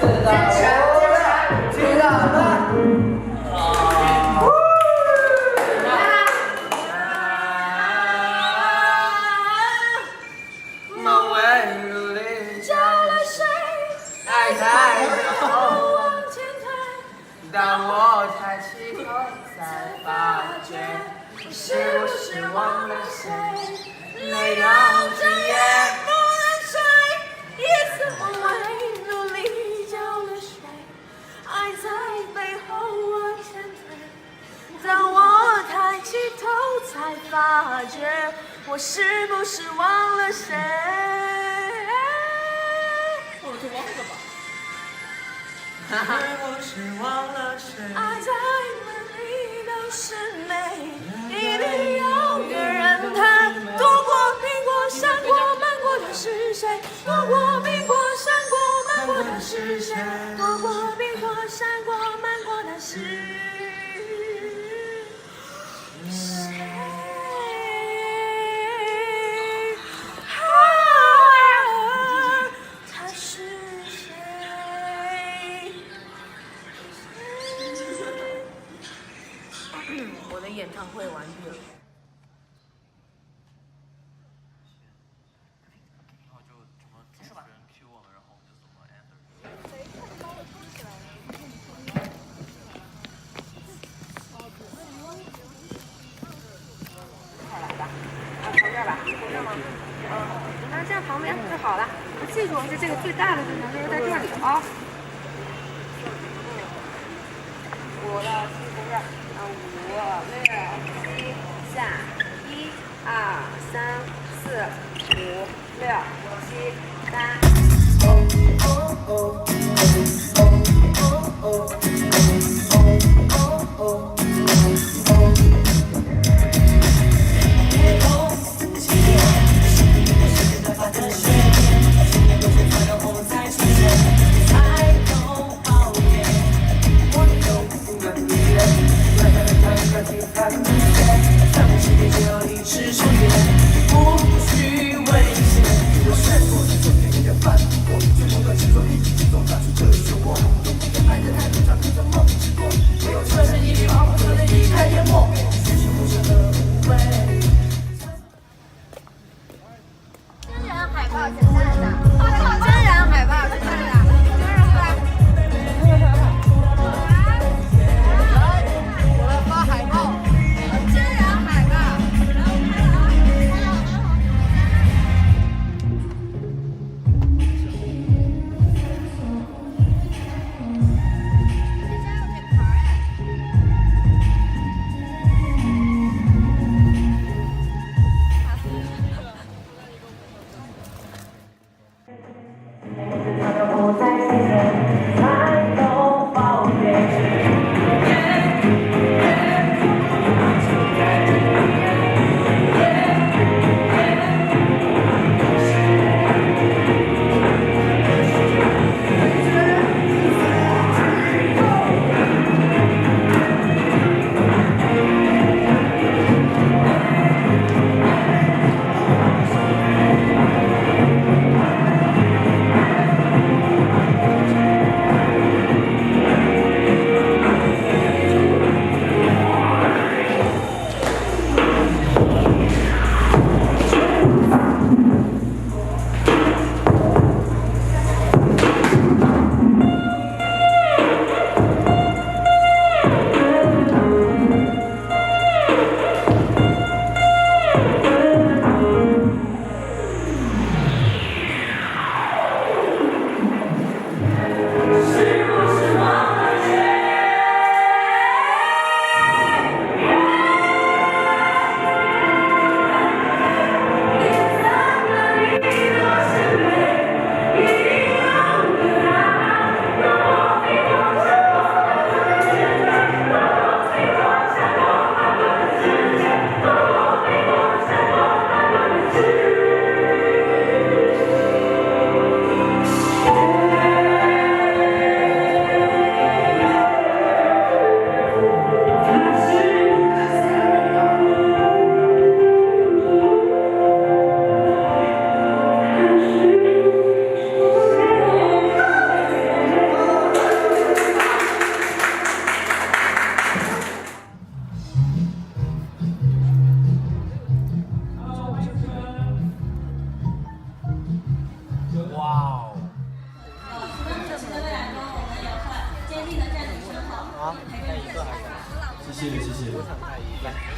知道了，知道了。梦未如理，叫了谁？爱在背后往前推。当我抬起头，才发觉，是不是忘了谁？泪流着眼，不能睡。夜色梦未如理，叫了谁？爱在背后往前推。当我抬起头，才发觉，我是不是忘了谁？我就忘了吧。是不是忘了谁？爱在梦里都是美，一定有个人他躲过、避过、闪过、瞒过的是谁？躲过、避过、闪过、瞒过的是谁？躲过、避过、闪过、瞒过的是谁？他是谁？我的演唱会完毕了。然后就什么主持人 Q 我们，然后我们就怎么 answer。从这儿吧，从这儿吗？那这样旁边就好了。记住，是这个最大的正常就是在这里啊。5到7从这儿，5、6、7下，1、2、3、4、5、6、7、8。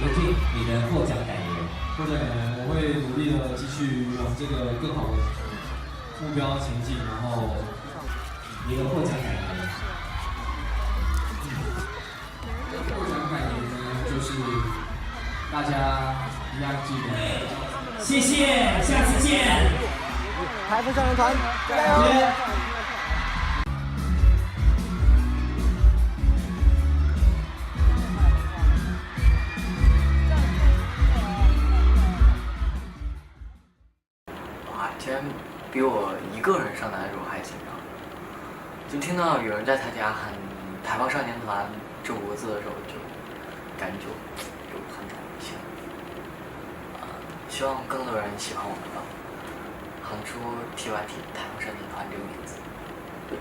有请你的获奖感言。获奖感言，我会努力的继续往这个更好的目标前进，然后你的获奖感言。获奖感言呢，就是大家一样记得。谢谢，下次见。台风少年团，加油！哇，竟然比我一个人上台的时候还紧张。就听到有人在台下喊“台湾少年团”这5个字的时候，就感觉就很荣幸。希望更多人喜欢我们吧，喊出 TYT 台湾少年团这个名字。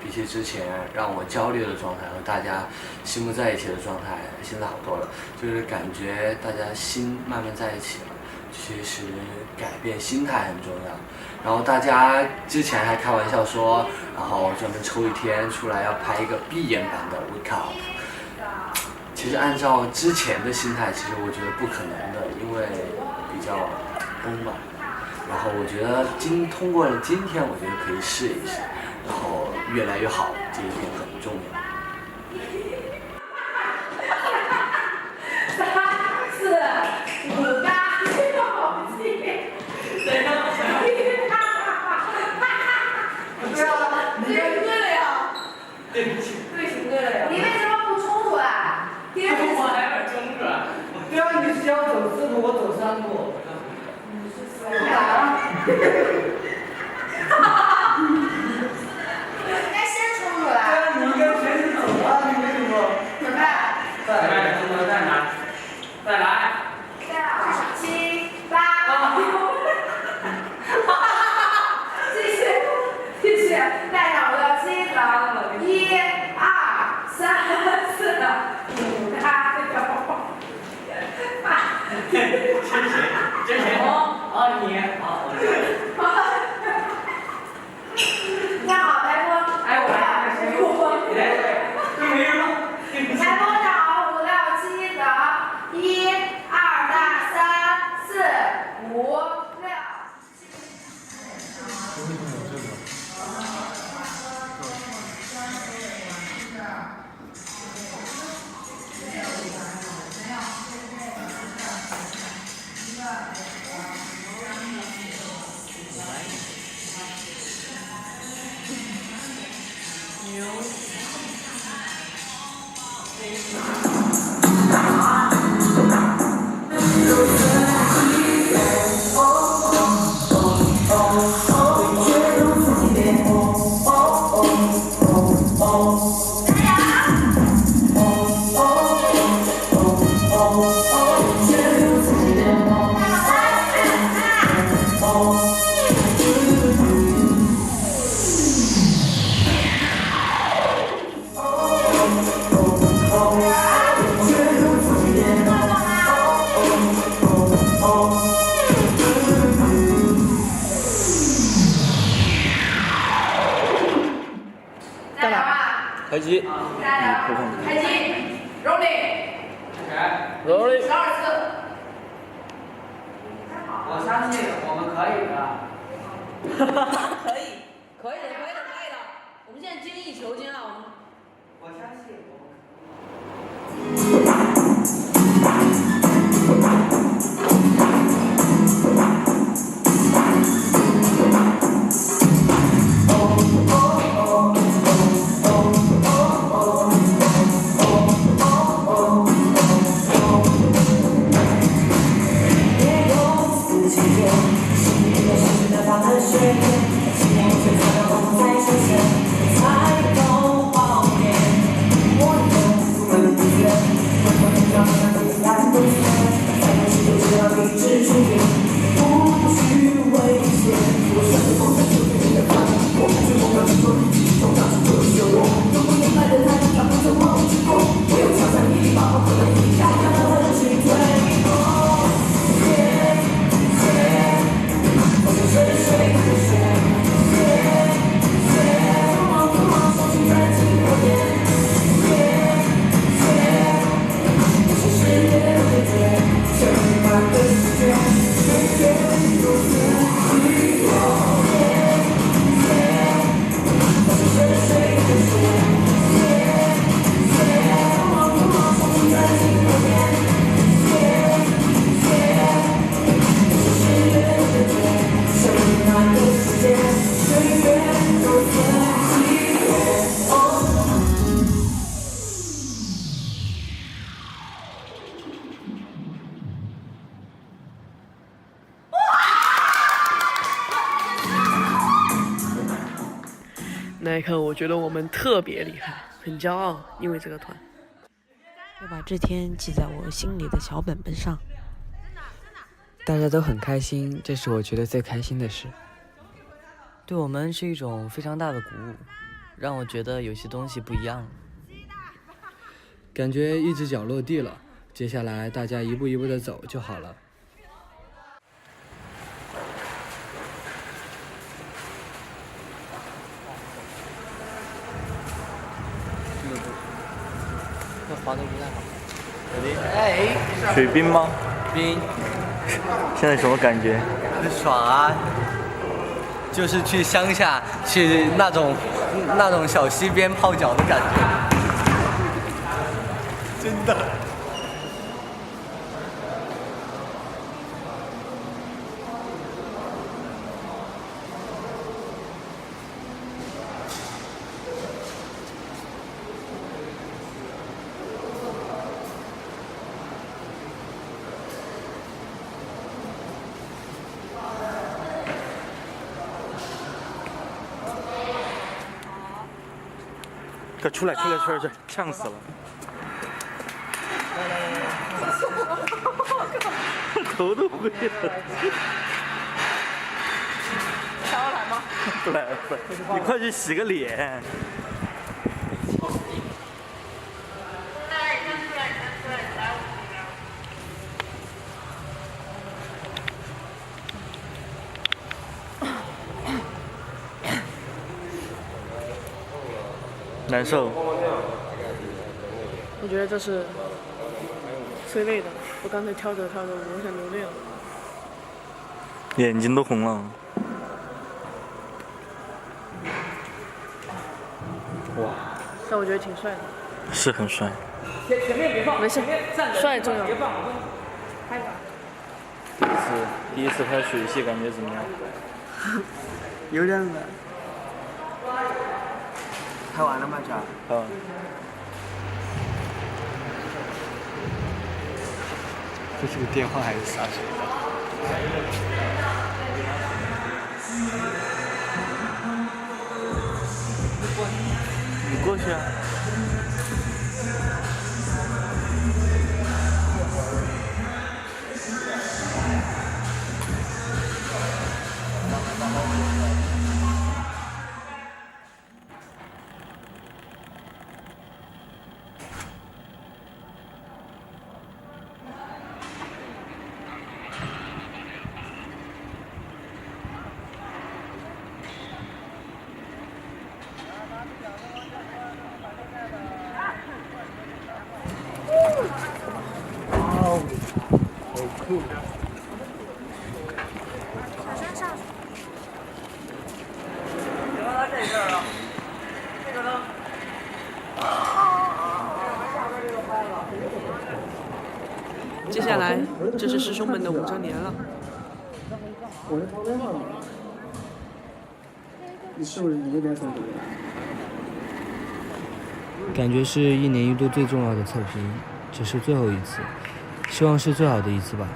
比起之前让我焦虑的状态和大家心不在一起的状态，现在好多了。就是感觉大家心慢慢在一起了。其实改变心态很重要。然后大家之前还开玩笑说，然后专门抽一天出来要拍一个闭眼版的 Wake Up。其实按照之前的心态，其实我觉得不可能的，因为比较崩吧。然后我觉得通过了今天，我觉得可以试一试，然后越来越好，这一点很重要。你为什么不冲出来？我还没冲出来。对啊，你只要走4步，我走3步。应该先冲出来。对啊，你应该全是走啊，你为什么？准备。再来。 6、7、8，继续，带上5到7等，1、2、3、4、5、6、真行哦，你好。站好台风，哎，我来，你来，对，没人吗？台风站好5到7等，1、2、3、4、5、6。开机。开机 Rolling。 ，Rolling。12次。我相信我们可以的。可以，可以的。我们现在精益求精啊，我相信我们。那一刻，我觉得我们特别厉害，很骄傲，因为这个团。我把这天记在我心里的小本本上。大家都很开心，这是我觉得最开心的事。对我们是一种非常大的鼓舞，让我觉得有些东西不一样了。感觉一只脚落地了，接下来大家一步一步的走就好了。这滑的不太好。水冰吗？冰。现在什么感觉？很爽啊！就是去乡下，去那种小溪边泡脚的感觉，真的。快出来，呛死了！头都灰了。下我来吗？不来，你快去洗个脸。难受。我觉得这是最累的。我刚才跳着跳着，我想流泪了。眼睛都红了。哇！但我觉得挺帅的。是很帅。没事，帅重要。第一次拍水戏，感觉怎么样？有点冷。拍完了吗？这。这是个电话还是洒水的？你过去啊。接下来，这是师兄们的5周年了。我是旁边放的。你是不是你那边送的？感觉是1年1度最重要的测评，这是最后一次，希望是最好的一次吧。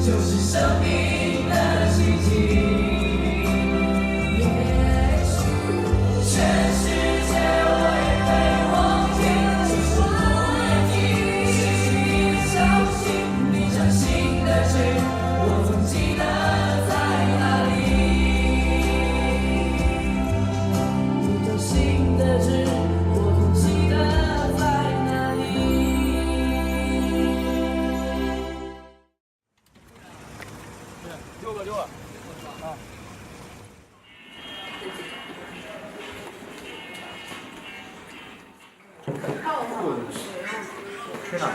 世6个啊。是的。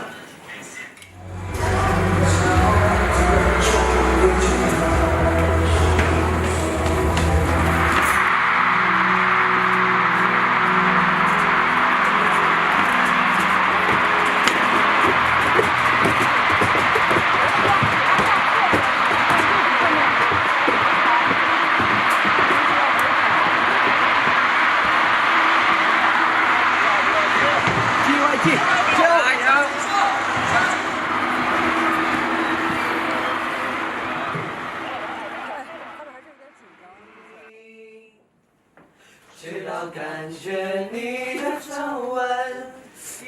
直到感觉你的皱纹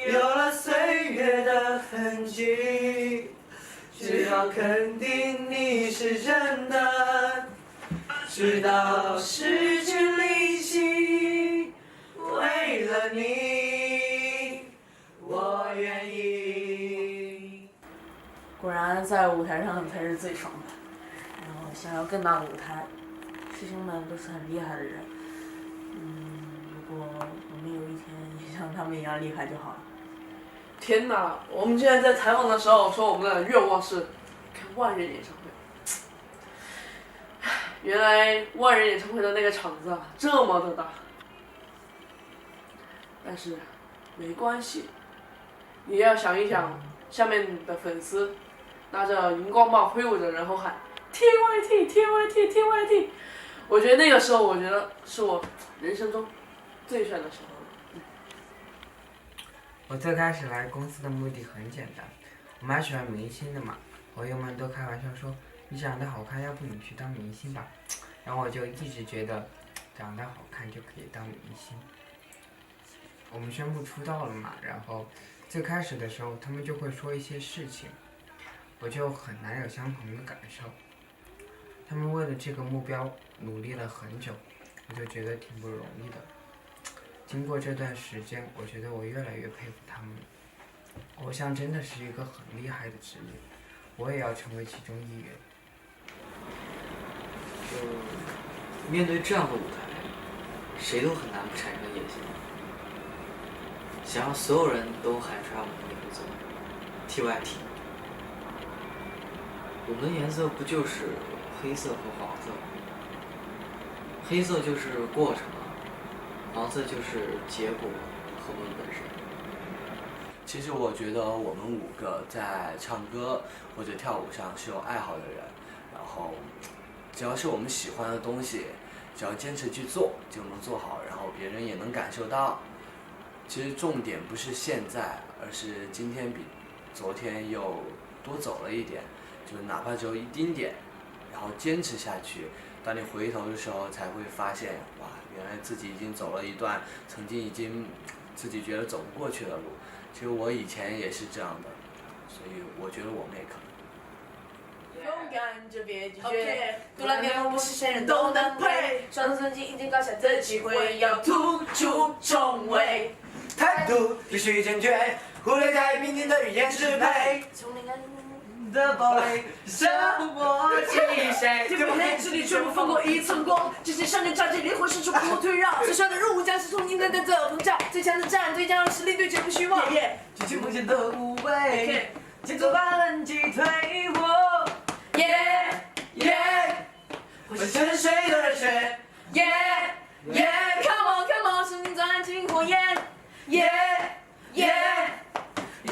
有了岁月的痕迹，直到肯定你是真的，直到失去力气，为了你，我愿意。果然，在舞台上才是最爽的。然后想要更大的舞台，师兄们都是很厉害的人。如果我们有一天也像他们一样厉害就好了。天哪！我们竟然在采访的时候说我们的愿望是看万人演唱会。原来万人演唱会的那个场子啊，这么的大。但是没关系，你要想一想，下面的粉丝拿着荧光棒挥舞着，然后喊 TYT TYT TYT。我觉得那个时候，我觉得是我人生中最帅的时候了。我最开始来公司的目的很简单，我蛮喜欢明星的嘛，朋友们都开玩笑说你长得好看，要不你去当明星吧。然后我就一直觉得长得好看就可以当明星。我们宣布出道了嘛，然后最开始的时候他们就会说一些事情，我就很难有相同的感受。他们为了这个目标努力了很久，我就觉得挺不容易的。经过这段时间，我觉得我越来越佩服他们。偶像真的是一个很厉害的职业，我也要成为其中一员。就面对这样的舞台，谁都很难不产生野心。想让所有人都喊出来我们的名字 ，TYT。我们的颜色不就是黑色和黄色？黑色就是过程啊，黄色就是结果和我们本身。其实我觉得我们5个在唱歌或者跳舞上是有爱好的人，然后只要是我们喜欢的东西，只要坚持去做就能做好，然后别人也能感受到。其实重点不是现在，而是今天比昨天又多走了一点，就哪怕只有一丁点，然后坚持下去。当你回头的时候，才会发现，哇，原来自己已经走了一段曾经已经自己觉得走不过去的路。其实我以前也是这样的，所以我觉得我们也可能。勇敢就别拒绝，独来面不是谁人都能配，双手曾经迎接高下的机会，要突出重围，态度必须坚决，忽略太平静的语言支配。的堡垒，生活气谁？天不黑，这里全部放过一层光。这些少年仗剑灵魂深处不退让。最帅的入伍将士从你的等着膨胀，最强的战队将让实力对决不虚妄。举起梦想的无畏，节奏把人击退我。会沉睡的热血。Come on come on， 生命钻进火焰。你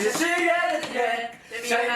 是十月的月，想要